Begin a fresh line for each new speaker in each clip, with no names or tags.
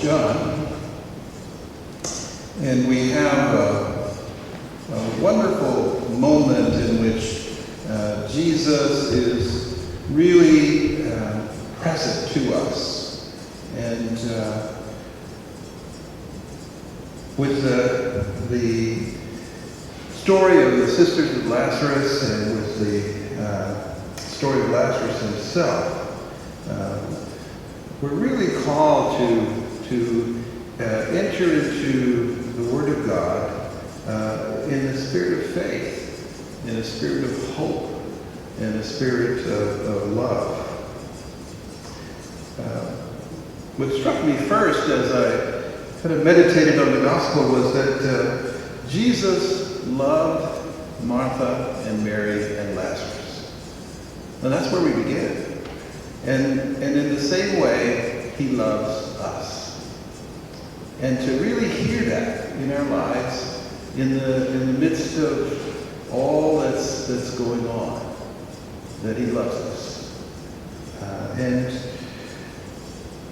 John, and we have a wonderful moment in which Jesus is really present to us. And with the story of the sisters of Lazarus and with the story of Lazarus himself, we're really called to enter into the Word of God in a spirit of faith, in a spirit of hope, in a spirit of love. What struck me first as I kind of meditated on the gospel was that Jesus loved Martha and Mary and Lazarus. And that's where we begin. And in the same way, he loves us. And to really hear that in our lives, in the midst of all that's going on, that he loves us. And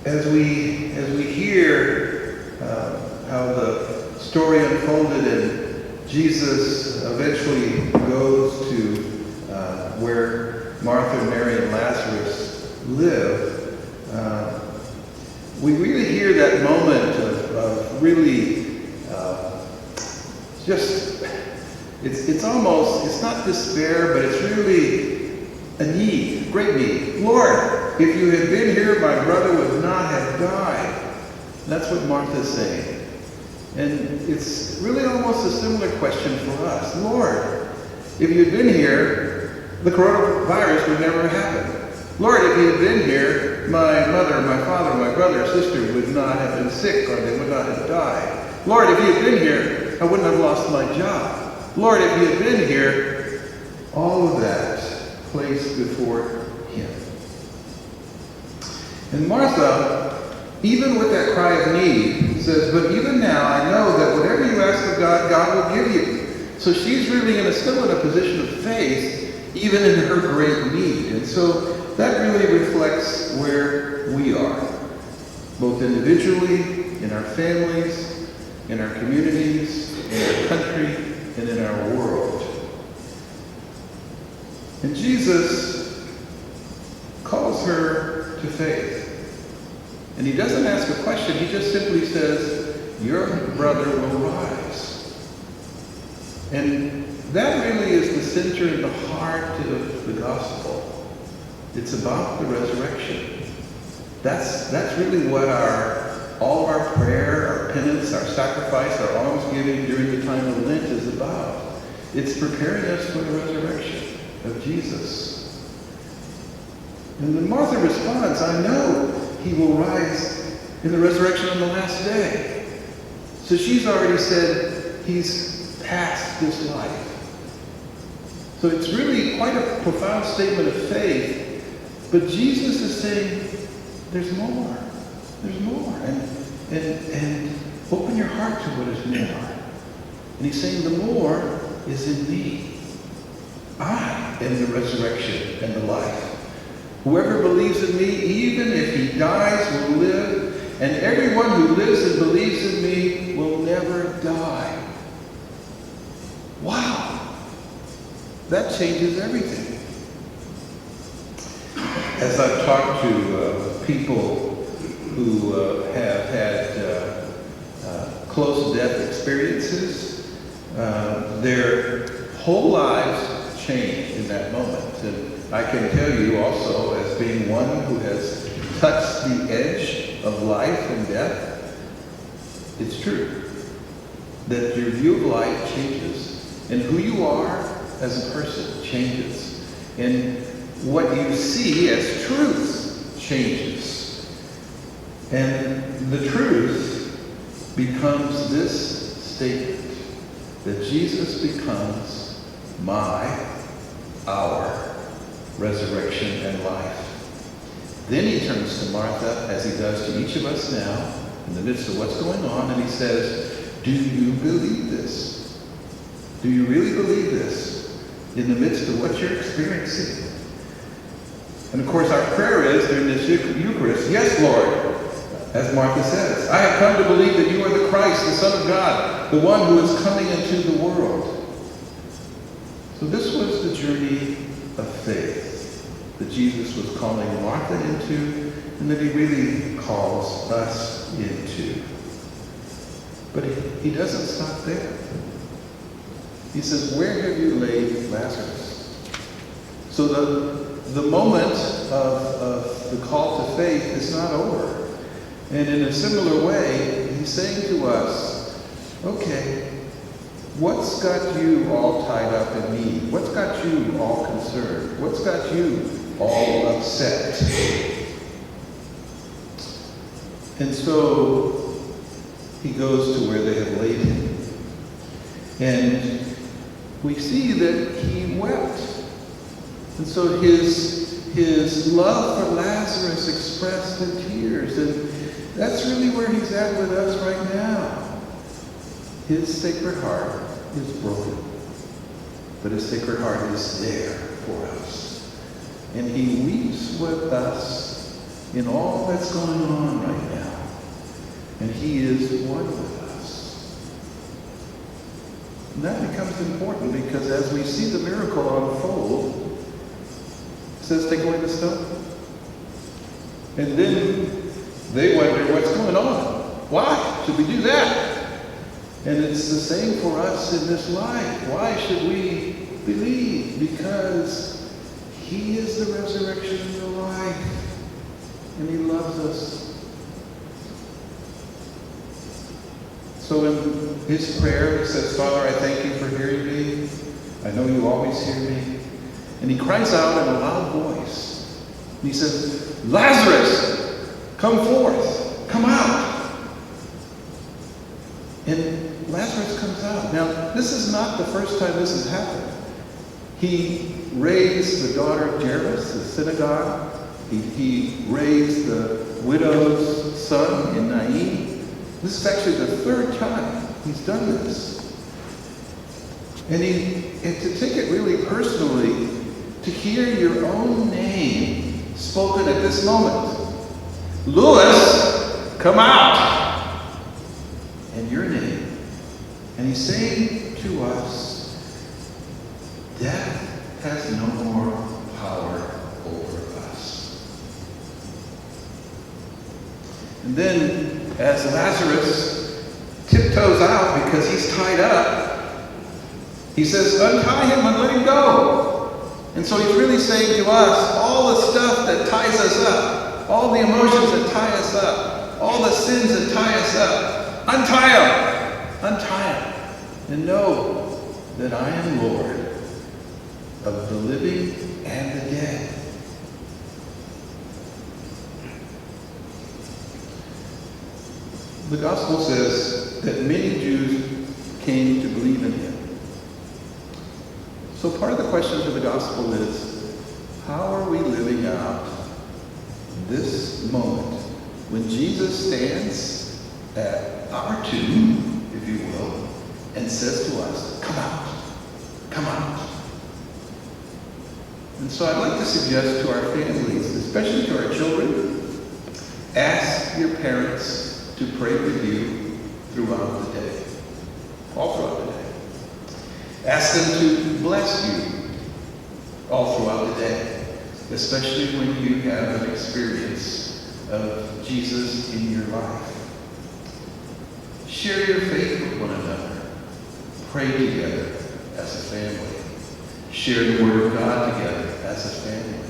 as we hear how the story unfolded and Jesus eventually goes to where Martha, Mary, and Lazarus live, we really hear that moment of really just, it's almost, it's not despair, but it's really a need, great need. Lord, if you had been here, my brother would not have died. That's what Martha's saying. And it's really almost a similar question for us. Lord, if you had been here, the coronavirus would never happen. Lord, if you had been here, my mother, my father, my brother, sister would not have been sick, or they would not have died. Lord, if you had been here, I wouldn't have lost my job. Lord, if you had been here, all of that placed before him. And Martha, even with that cry of need, says, but even now I know that whatever you ask of God, God will give you. So she's really still in a position of faith, even in her great need. And so that really reflects where we are, both individually, in our families, in our communities, in our country, and in our world. And Jesus calls her to faith. And he doesn't ask a question, he just simply says, your brother will rise. And that really is the center and the heart of the gospel. It's about the resurrection. That's really what all of our prayer, our penance, our sacrifice, our almsgiving during the time of Lent is about. It's preparing us for the resurrection of Jesus. And then Martha responds, I know he will rise in the resurrection on the last day. So she's already said he's past this life. So it's really quite a profound statement of faith. But Jesus is saying, there's more. There's more. And open your heart to what is more. And he's saying the more is in me. I am the resurrection and the life. Whoever believes in me, even if he dies, will live. And everyone who lives and believes in me will never die. Wow. That changes everything. As I've talked to people who have had close death experiences, their whole lives changed in that moment. And I can tell you also, as being one who has touched the edge of life and death, it's true that your view of life changes, and who you are as a person changes, and what you see as truth changes. And the truth becomes this statement, that Jesus becomes our resurrection and life. Then he turns to Martha, as he does to each of us now, in the midst of what's going on, and he says, do you believe this? Do you really believe this in the midst of what you're experiencing? And of course, our prayer is during this Eucharist, yes, Lord, as Martha says, I have come to believe that you are the Christ, the Son of God, the one who is coming into the world. So this was the journey of faith that Jesus was calling Martha into, and that he really calls us into. But he doesn't stop there. He says, where have you laid Lazarus? So the moment of the call to faith is not over. And in a similar way, he's saying to us, okay, what's got you all tied up in me? What's got you all concerned? What's got you all upset? And so he goes to where they have laid him. And we see that he wept. And so his love for Lazarus expressed in tears. And that's really where he's at with us right now. His sacred heart is broken. But his sacred heart is there for us. And he weeps with us in all that's going on right now. And he is one with us. And that becomes important because as we see the miracle unfold, it says, take away the stone. And then they wonder, what's going on? Why should we do that? And it's the same for us in this life. Why should we believe? Because he is the resurrection and the life. And he loves us. So in his prayer, he says, Father, I thank you for hearing me. I know you always hear me. And he cries out in a loud voice. And he says, Lazarus, come forth, come out. And Lazarus comes out. Now, this is not the first time this has happened. He raised the daughter of Jairus, the synagogue. He raised the widow's son in Nain. This is actually the third time he's done this. And to take it really personally, to hear your own name spoken at this moment. Louis, come out. And your name. And he's saying to us, death has no more power over us. And then, as Lazarus tiptoes out because he's tied up, he says, untie him and let him go. And so he's really saying to us, all the stuff that ties us up, all the emotions that tie us up, all the sins that tie us up, untie them, and know that I am Lord of the living and the dead. The gospel says that many Jews came to believe in him. So part of the question to the gospel is, how are we living out this moment when Jesus stands at our tomb, if you will, and says to us, come out, come out. And so I'd like to suggest to our families, especially to our children, ask your parents to pray with you throughout the day, all throughout the day. Ask them to bless you all throughout the day, especially when you have an experience of Jesus in your life. Share your faith with one another. Pray together as a family. Share the Word of God together as a family.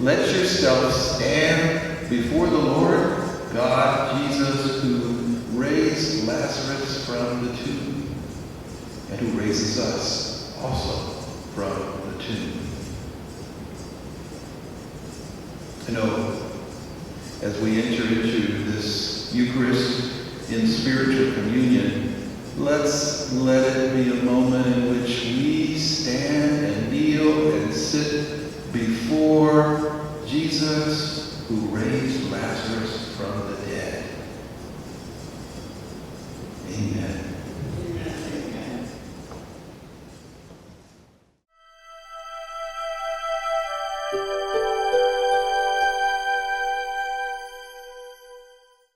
Let yourself stand before the Lord God, Jesus, who raised Lazarus from the tomb, and who raises us also from the tomb. You know, as we enter into this Eucharist in spiritual communion, let's let it be a moment in which we stand and kneel and sit before Jesus, who raised Lazarus from the dead. Amen.